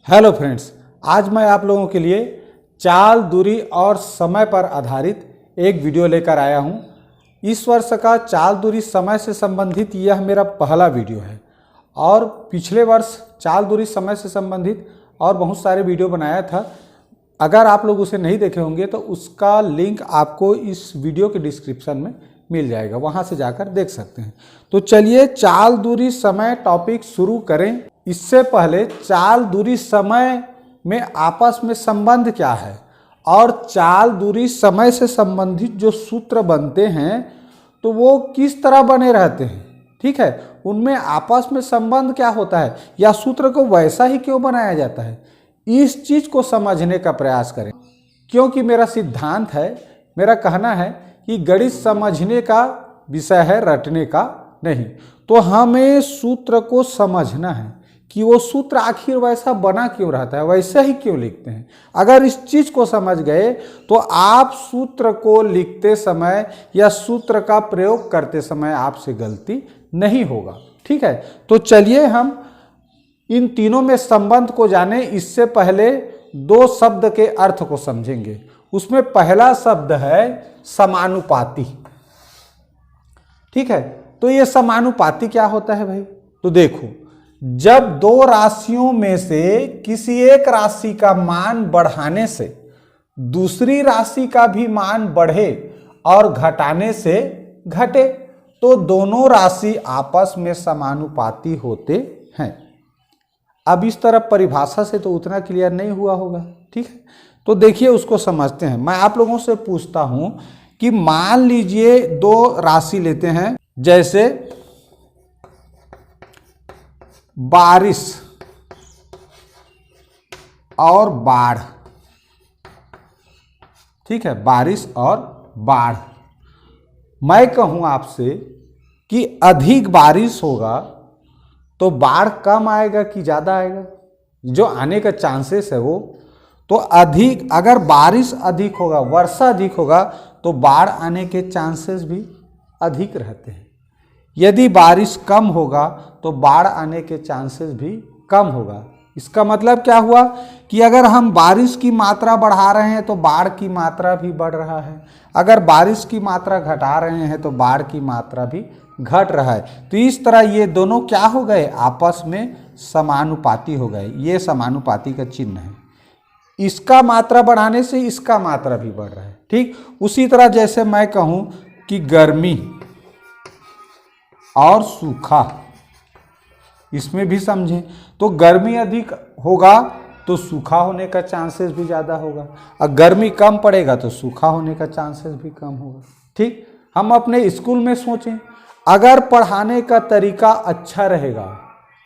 Hello friends, आज मैं आप लोगों के लिए चाल, दूरी और समय पर आधारित एक वीडियो लेकर आया हूं। इस वर्ष का चाल, दूरी, समय से संबंधित यह मेरा पहला वीडियो है और पिछले वर्ष चाल, दूरी, समय से संबंधित और बहुत सारे वीडियो बनाया था। अगर आप लोग उसे नहीं देखे होंगे तो उसका लिंक आपको इस वीडियो के डिस्क्रिप्शन में मिल जाएगा, वहां से जाकर देख सकते हैं। तो चलिए चाल, दूरी, समय टॉपिक शुरू करें। इससे पहले चाल, दूरी, समय में आपस में संबंध क्या है और चाल, दूरी, समय से संबंधित जो सूत्र बनते हैं तो वो किस तरह बने रहते हैं, ठीक है, उनमें आपस में संबंध क्या होता है या सूत्र को वैसा ही क्यों बनाया जाता है, इस चीज को समझने का प्रयास करें। क्योंकि मेरा सिद्धांत है, मेरा कहना है कि गणित समझने का विषय है, रटने का नहीं। तो हमें सूत्र को समझना है कि वो सूत्र आखिर वैसा बना क्यों रहता है, वैसे ही क्यों लिखते हैं। अगर इस चीज को समझ गए तो आप सूत्र को लिखते समय या सूत्र का प्रयोग करते समय आपसे गलती नहीं होगा, ठीक है। तो चलिए हम इन तीनों में संबंध को जाने। इससे पहले दो शब्द के अर्थ को समझेंगे। उसमें पहला शब्द है समानुपाती, ठीक है। तो ये समानुपाती क्या होता है भाई? तो देखो, जब दो राशियों में से किसी एक राशि का मान बढ़ाने से दूसरी राशि का भी मान बढ़े और घटाने से घटे तो दोनों राशि आपस में समानुपाती होते हैं। अब इस तरह परिभाषा से तो उतना क्लियर नहीं हुआ होगा, ठीक है। तो देखिए उसको समझते हैं। मैं आप लोगों से पूछता हूं कि मान लीजिए दो राशि लेते हैं, जैसे बारिश और बाढ़, ठीक है, बारिश और बाढ़। मैं कहूं आपसे कि अधिक बारिश होगा तो बाढ़ कम आएगा कि ज्यादा आएगा? जो आने का चांसेस है वो तो अधिक, अगर बारिश अधिक होगा, वर्षा अधिक होगा तो बाढ़ आने के चांसेस भी अधिक रहते हैं। यदि बारिश कम होगा तो बाढ़ आने के चांसेस भी कम होगा। इसका मतलब क्या हुआ कि अगर हम बारिश की मात्रा बढ़ा रहे हैं तो बाढ़ की मात्रा भी बढ़ रहा है, अगर बारिश की मात्रा घटा रहे हैं तो बाढ़ की मात्रा भी घट रहा है। तो इस तरह ये दोनों क्या हो गए? आपस में समानुपाती हो गए। ये समानुपाती का चिन्ह है। इसका मात्रा बढ़ाने से इसका मात्रा भी बढ़ रहा है, ठीक। उसी तरह जैसे मैं कहूं कि गर्मी और सूखा, इसमें भी समझें तो गर्मी अधिक होगा तो सूखा होने का चांसेस भी ज़्यादा होगा, और गर्मी कम पड़ेगा तो सूखा होने का चांसेस भी कम होगा, ठीक। हम अपने स्कूल में सोचें, अगर पढ़ाने का तरीका अच्छा रहेगा,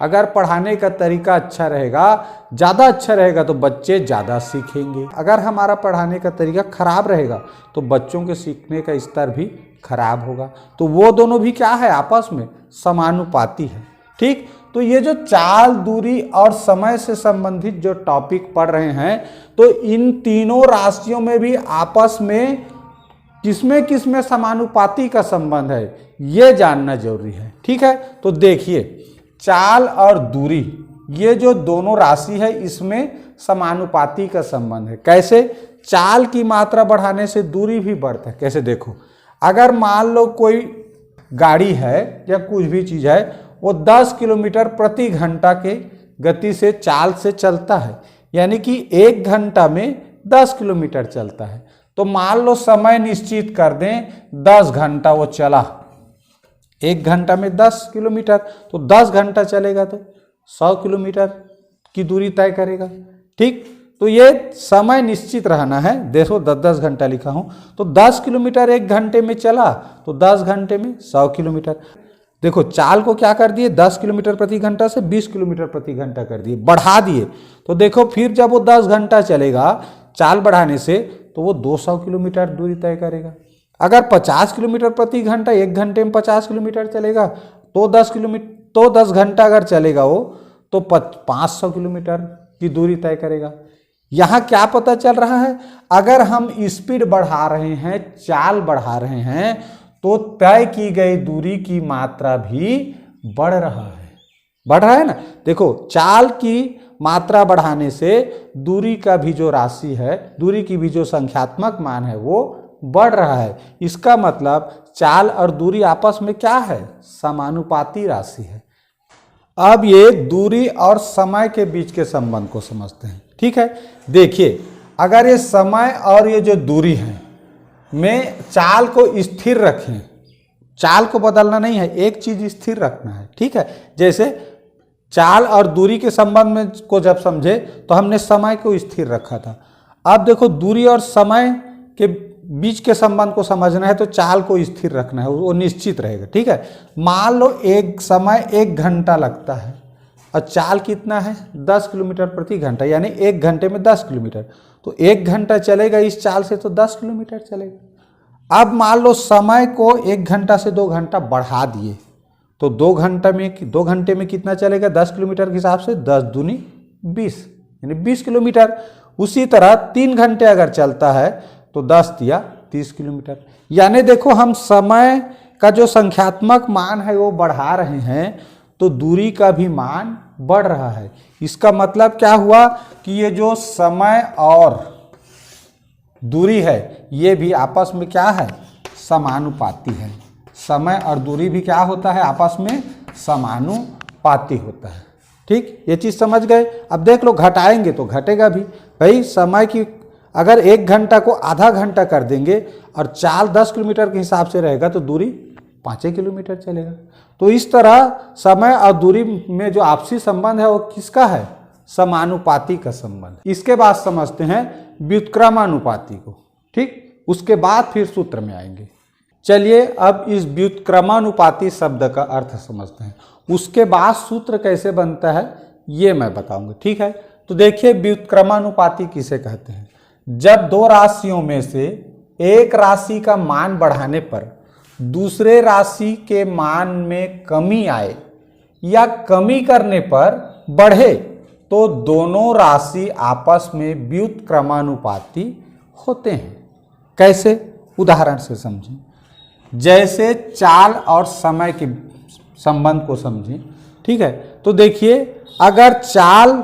अगर पढ़ाने का तरीका अच्छा रहेगा, ज़्यादा अच्छा रहेगा तो बच्चे ज़्यादा सीखेंगे। अगर हमारा पढ़ाने का तरीका खराब रहेगा तो बच्चों के सीखने का स्तर भी खराब होगा। तो वो दोनों भी क्या है? आपस में समानुपाती है, ठीक। तो ये जो चाल, दूरी और समय से संबंधित जो टॉपिक पढ़ रहे हैं तो इन तीनों राशियों में भी आपस में किसमें किसमें समानुपाती का संबंध है ये जानना जरूरी है, ठीक है। तो देखिए, चाल और दूरी, ये जो दोनों राशि है इसमें समानुपाती का संबंध है। कैसे? चाल की मात्रा बढ़ाने से दूरी भी बढ़ता है। कैसे? देखो, अगर मान लो कोई गाड़ी है या कुछ भी चीज है, वो 10 किलोमीटर प्रति घंटा के गति से चाल से चलता है, यानी कि 1 घंटा में 10 किलोमीटर चलता है। तो मान लो समय निश्चित कर दें 10 घंटा वो चला, 1 घंटा में 10 किलोमीटर, तो 10 घंटा चलेगा तो 100 किलोमीटर की दूरी तय करेगा, ठीक। तो ये समय निश्चित रहना है। देखो 10-10 घंटा लिखा हूं, तो 10 किलोमीटर 1 घंटे में चला तो 10 घंटे में 100 किलोमीटर। देखो चाल को क्या कर दिए? 10 किलोमीटर प्रति घंटा से 20 किलोमीटर प्रति घंटा कर दिए, बढ़ा दिए। तो देखो फिर जब वो 10 घंटा चलेगा चाल बढ़ाने से तो वो 200 किलोमीटर दूरी तय करेगा। अगर 50 किलोमीटर प्रति घंटा 1 घंटे में 50 किलोमीटर चलेगा तो 10 घंटा अगर चलेगा वो तो 500 किलोमीटर की दूरी तय करेगा। यहाँ क्या पता चल रहा है? अगर हम स्पीड बढ़ा रहे हैं, चाल बढ़ा रहे हैं तो तय की गई दूरी की मात्रा भी बढ़ रहा है, बढ़ रहा है ना। देखो चाल की मात्रा बढ़ाने से दूरी का भी जो राशि है, दूरी की भी जो संख्यात्मक मान है वो बढ़ रहा है। इसका मतलब चाल और दूरी आपस में क्या है, समानुपाती राशि है। अब ये दूरी और समय के बीच के संबंध को समझते हैं। ठीक है, देखिए अगर ये समय और ये जो दूरी है में चाल को स्थिर रखें, चाल को बदलना नहीं है, एक चीज स्थिर रखना है। ठीक है, जैसे चाल और दूरी के संबंध में को जब समझे तो हमने समय को स्थिर रखा था। अब देखो दूरी और समय के बीच के संबंध को समझना है तो चाल को स्थिर रखना है, वो निश्चित रहेगा। ठीक है, मान लो एक समय 1 घंटा लगता है और चाल कितना है 10 किलोमीटर प्रति घंटा, यानी 1 घंटे में 10 किलोमीटर, तो 1 घंटा चलेगा इस चाल से तो 10 किलोमीटर चलेगा। अब मान लो समय को 1 घंटा से 2 घंटा बढ़ा दिए तो 2 घंटे में कितना चलेगा, 10 किलोमीटर के हिसाब से 10 दूनी 20, यानी 20 किलोमीटर। उसी तरह 3 घंटे अगर चलता है तो 10 दिया 30 किलोमीटर। यानी देखो हम समय का जो संख्यात्मक मान है वो बढ़ा रहे हैं तो दूरी का भी मान बढ़ रहा है। इसका मतलब क्या हुआ कि ये जो समय और दूरी है ये भी आपस में क्या है, समानुपाती है। समय और दूरी भी क्या होता है, आपस में समानुपाती होता है। ठीक, ये चीज समझ गए। अब देख लो घटाएंगे तो घटेगा भी। भाई समय की अगर 1 घंटा को आधा घंटा कर देंगे और चाल 10 किलोमीटर के हिसाब से रहेगा तो दूरी 5 किलोमीटर चलेगा। तो इस तरह समय और दूरी में जो आपसी संबंध है वो किसका है, समानुपाती का संबंध। इसके बाद समझते हैं व्युत्क्रमानुपाती को। ठीक, उसके बाद फिर सूत्र में आएंगे। चलिए अब इस व्युत्क्रमानुपाती शब्द का अर्थ समझते हैं, उसके बाद सूत्र कैसे बनता है ये मैं बताऊंगा। ठीक है, तो देखिए व्युत्क्रमानुपाती किसे कहते हैं, जब 2 राशियों में से एक राशि का मान बढ़ाने पर दूसरे राशि के मान में कमी आए या कमी करने पर बढ़े तो दोनों राशि आपस में व्युत्क्रमानुपाती होते हैं। कैसे, उदाहरण से समझें। जैसे चाल और समय के संबंध को समझें। ठीक है, तो देखिए अगर चाल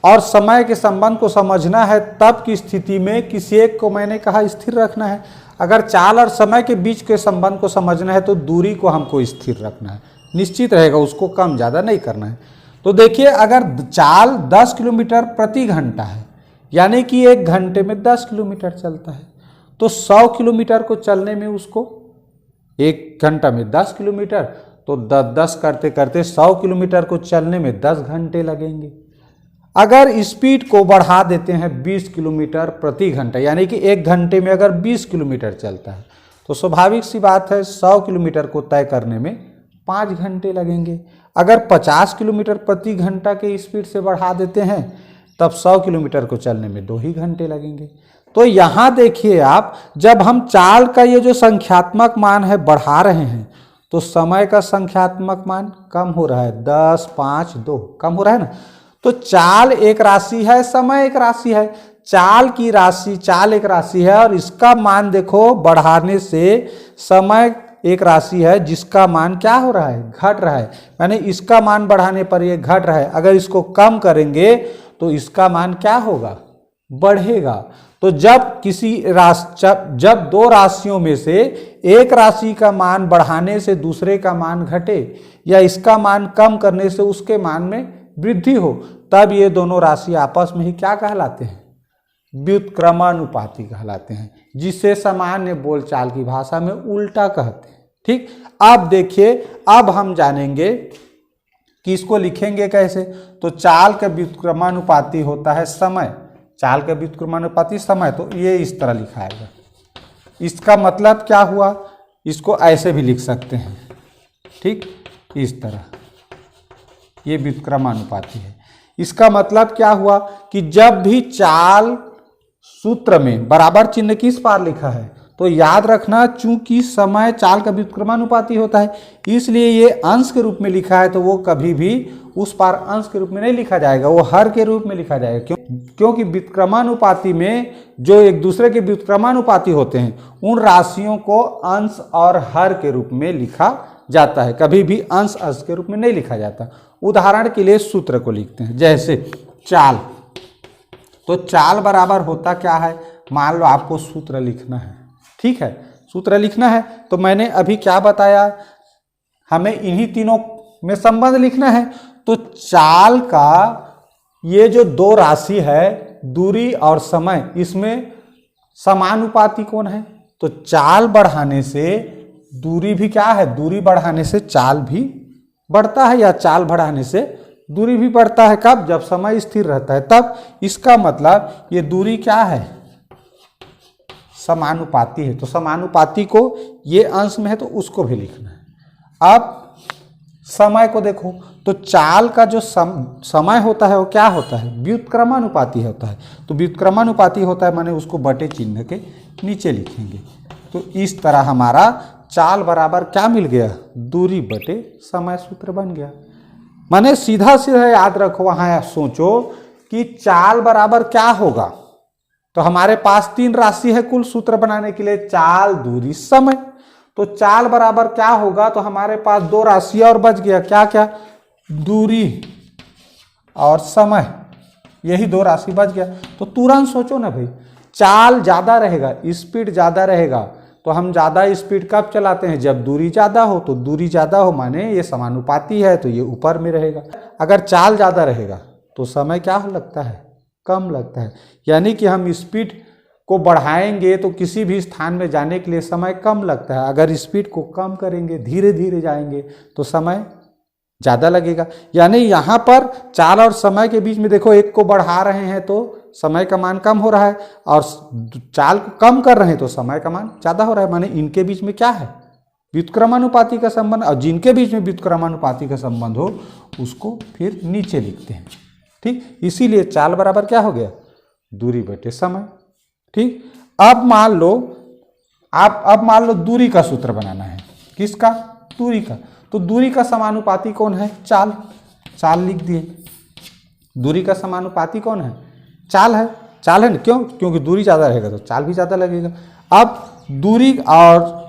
और समय के संबंध को समझना है तब की स्थिति में किसी एक को मैंने कहा स्थिर रखना है। अगर चाल और समय के बीच के संबंध को समझना है तो दूरी को हमको स्थिर रखना है, निश्चित रहेगा, उसको कम ज़्यादा नहीं करना है। तो देखिए अगर चाल 10 किलोमीटर प्रति घंटा है, यानी कि 1 घंटे में 10 किलोमीटर चलता है, तो 100 किलोमीटर को चलने में उसको 1 घंटा में 10 किलोमीटर, तो 10 करते करते 100 किलोमीटर को चलने में 10 घंटे लगेंगे। अगर स्पीड को बढ़ा देते हैं 20 किलोमीटर प्रति घंटा, यानी कि 1 घंटे में अगर 20 किलोमीटर चलता है तो स्वाभाविक सी बात है 100 किलोमीटर को तय करने में 5 घंटे लगेंगे। अगर 50 किलोमीटर प्रति घंटा के स्पीड से बढ़ा देते हैं तब 100 किलोमीटर को चलने में 2 ही घंटे लगेंगे। तो यहाँ देखिए आप, जब हम चाल का ये जो संख्यात्मक मान है बढ़ा रहे हैं तो समय का संख्यात्मक मान कम हो रहा है, 10, 5, 2 कम हो रहा है ना। तो चाल एक राशि है, समय एक राशि है। चाल एक राशि है और इसका मान देखो बढ़ाने से समय एक राशि है जिसका मान क्या हो रहा है, घट रहा है। यानी इसका मान बढ़ाने पर ये घट रहा है, अगर इसको कम करेंगे तो इसका मान क्या होगा, बढ़ेगा। तो जब जब 2 राशियों में से एक राशि का मान बढ़ाने से दूसरे का मान घटे या इसका मान कम करने से उसके मान में वृद्धि हो, तब ये दोनों राशि आपस में ही क्या कहलाते हैं, व्युत्क्रमानुपाती कहलाते हैं, जिसे सामान्य बोलचाल की भाषा में उल्टा कहते हैं। ठीक, अब देखिए, अब हम जानेंगे कि इसको लिखेंगे कैसे। तो चाल का व्युत्क्रमानुपाती होता है समय, चाल का व्युत्क्रमानुपाती समय, तो ये इस तरह लिखाएगा। इसका मतलब क्या हुआ, इसको ऐसे भी लिख सकते हैं। ठीक, इस तरह ये व्युत्क्रमानुपाती है। इसका मतलब क्या हुआ कि जब भी चाल सूत्र में बराबर चिन्ह किस पार लिखा है तो याद रखना, चूंकि समय चाल का व्युत्क्रमानुपाती होता है इसलिए ये अंश के रूप में लिखा है, तो वो कभी भी उस पार अंश के रूप में नहीं लिखा जाएगा, वो हर के रूप में लिखा जाएगा। क्योंकि व्युत्क्रमानुपाती में जो एक दूसरे के व्युत्क्रमानुपाती होते हैं उन राशियों को अंश और हर के रूप में लिखा जाता है, कभी भी अंश के रूप में नहीं लिखा जाता। उदाहरण के लिए सूत्र को लिखते हैं, जैसे चाल। तो चाल बराबर होता क्या है, मान लो आपको सूत्र लिखना है, ठीक है, सूत्र लिखना है तो मैंने अभी क्या बताया, हमें इन्हीं तीनों में संबंध लिखना है। तो चाल का ये जो दो राशि है दूरी और समय, इसमें समानुपाती कौन है, तो चाल बढ़ाने से दूरी भी क्या है, दूरी बढ़ाने से चाल भी बढ़ता है या चाल बढ़ाने से दूरी भी बढ़ता है। कब, जब समय स्थिर रहता है तब। इसका मतलब ये दूरी क्या है, समानुपाती है। तो समानुपाती को ये अंश में है तो उसको भी लिखना है। अब समय को देखो, तो चाल का जो समय होता है वो क्या होता है, व्युत्क्रमानुपाती होता है। तो व्युत्क्रमानुपाती होता है माने उसको बटे चिन्ह के नीचे लिखेंगे। तो इस तरह हमारा चाल बराबर क्या मिल गया, दूरी बटे समय सूत्र बन गया। माने सीधा सीधा याद रखो, वहां सोचो कि चाल बराबर क्या होगा। तो हमारे पास तीन राशि है कुल सूत्र बनाने के लिए, चाल, दूरी, समय। तो चाल बराबर क्या होगा, तो हमारे पास दो राशि और बच गया, क्या क्या, दूरी और समय, यही दो राशि बच गया। तो तुरंत सोचो ना भाई, चाल ज्यादा रहेगा, स्पीड ज्यादा रहेगा, तो हम ज्यादा स्पीड कब चलाते हैं, जब दूरी ज्यादा हो। तो दूरी ज्यादा हो माने ये समानुपाती है तो ये ऊपर में रहेगा। अगर चाल ज्यादा रहेगा तो समय क्या लगता है, कम लगता है। यानी कि हम स्पीड को बढ़ाएंगे तो किसी भी स्थान में जाने के लिए समय कम लगता है। अगर स्पीड को कम करेंगे, धीरे धीरे जाएंगे तो समय ज़्यादा लगेगा। यानी यहाँ पर चाल और समय के बीच में देखो, एक को बढ़ा रहे हैं तो समय का मान कम हो रहा है, और चाल को कम कर रहे हैं तो समय का मान ज़्यादा हो रहा है। माने इनके बीच में क्या है, व्युत्क्रमानुपाती का संबंध। और जिनके बीच में व्युत्क्रमानुपाती का संबंध हो उसको फिर नीचे लिखते हैं, ठीक। इसीलिए चाल बराबर क्या हो गया, दूरी बटे समय, ठीक। अब मान लो दूरी का सूत्र बनाना है, किसका, दूरी का। तो दूरी का समानुपाती कौन है, चाल, चाल लिख दिए। दूरी का समानुपाती कौन है, चाल है, चाल है ना, क्यों, क्योंकि दूरी ज़्यादा रहेगा तो चाल भी ज़्यादा लगेगा। अब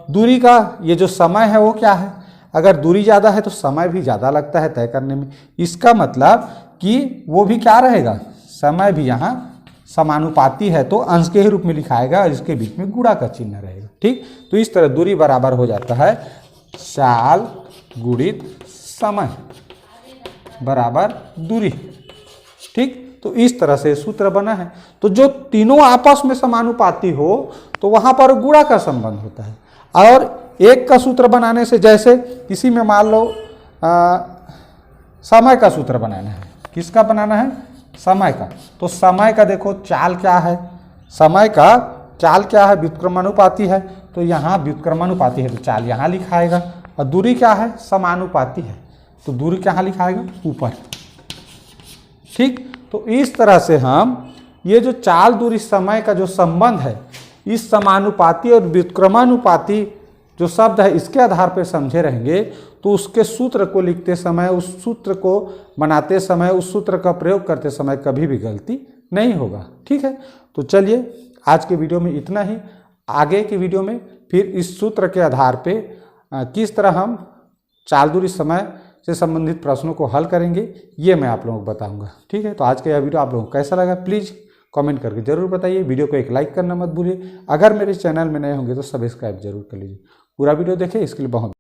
दूरी का ये जो समय है वो क्या है, अगर दूरी ज़्यादा है तो समय भी ज़्यादा लगता है तय करने में। इसका मतलब कि वो भी क्या रहेगा, समय भी यहाँ समानुपाती है तो अंश के ही रूप में लिखाएगा और इसके बीच में गुणा का चिन्ह रहेगा, ठीक। तो इस तरह दूरी बराबर हो जाता है चाल गुणित समय बराबर दूरी, ठीक। तो इस तरह से सूत्र बना है। तो जो तीनों आपस में समानुपाती हो तो वहां पर गुणा का संबंध होता है। और एक का सूत्र बनाने से, जैसे किसी में मान लो समय का सूत्र बनाना है, किसका बनाना है, समय का। तो समय का देखो चाल क्या है, समय का चाल क्या है, व्युत्क्रमानुपाती है, तो यहाँ व्युत्क्रमानुपाती है तो चाल यहाँ लिखाएगा। और दूरी क्या है, समानुपाती है, तो दूरी कहाँ लिखाएगा, ऊपर, ठीक। तो इस तरह से हम ये जो चाल दूरी समय का जो संबंध है, इस समानुपाती और व्युत्क्रमानुपाती जो शब्द है इसके आधार पर समझे रहेंगे तो उसके सूत्र को लिखते समय, उस सूत्र को बनाते समय, उस सूत्र का प्रयोग करते समय कभी भी गलती नहीं होगा, ठीक है। तो चलिए आज के वीडियो में इतना ही। आगे के वीडियो में फिर इस सूत्र के आधार पे किस तरह हम चाल दूरी समय से संबंधित प्रश्नों को हल करेंगे ये मैं आप लोगों को बताऊंगा, ठीक है। तो आज का यह वीडियो आप लोगों को कैसा लगा प्लीज़ कमेंट करके जरूर बताइए। वीडियो को एक लाइक करना मत भूलिए। अगर मेरे चैनल में नए होंगे तो सब्सक्राइब जरूर कर लीजिए। पूरा वीडियो देखें, इसके लिए बहुत